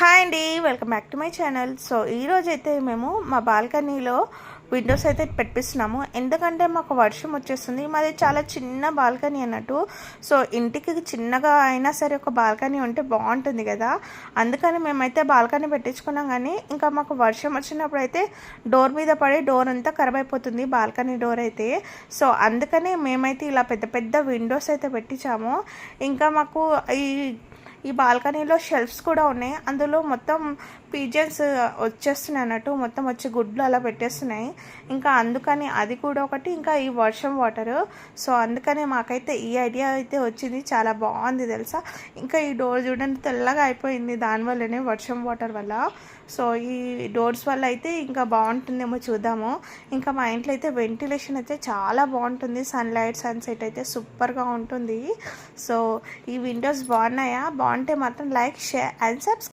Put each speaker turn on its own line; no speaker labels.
Hi అండి, welcome back to my channel. So ఈరోజు అయితే మేము మా బాల్కనీలో విండోస్ అయితే పెట్టిస్తున్నాము. ఎందుకంటే మాకు వర్షం వచ్చేస్తుంది. మాది చాలా చిన్న బాల్కనీ అన్నట్టు. సో ఇంటికి చిన్నగా అయినా సరే ఒక బాల్కనీ ఉంటే బాగుంటుంది కదా. అందుకని మేమైతే బాల్కనీ పెట్టించుకున్నాం. కానీ ఇంకా మాకు వర్షం వచ్చినప్పుడు అయితే డోర్ మీద పడి డోర్ అంతా ఖరాబ్ అయిపోతుంది, బాల్కనీ డోర్ అయితే. సో అందుకని మేమైతే ఇలా పెద్ద పెద్ద విండోస్ అయితే పెట్టించాము. ఇంకా మాకు ఈ బాల్కనీలో షెల్ఫ్స్ కూడా ఉన్నాయి. అందులో మొత్తం పీజన్స్ వచ్చేస్తున్నాయి అన్నట్టు, మొత్తం వచ్చి గుడ్లు అలా పెట్టేస్తున్నాయి. ఇంకా అందుకని అది కూడా ఒకటి, ఇంకా ఈ వర్షం వాటర్. సో అందుకని మాకైతే ఈ ఐడియా అయితే వచ్చింది. చాలా బాగుంది తెలుసా. ఇంకా ఈ డోర్ చూడండి తెల్లగా అయిపోయింది, దానివల్లనే వర్షం వాటర్ వల్ల. సో ఈ డోర్స్ వల్ల అయితే ఇంకా బాగుంటుందేమో చూద్దాము. ఇంకా మా ఇంట్లో అయితే వెంటిలేషన్ అయితే చాలా బాగుంటుంది. సన్లైట్ సన్సెట్ అయితే సూపర్గా ఉంటుంది. సో ఈ విండోస్ బాగున్నాయా? బాగుంటే మాత్రం లైక్, షేర్ అండ్ సబ్స్క్రైబ్.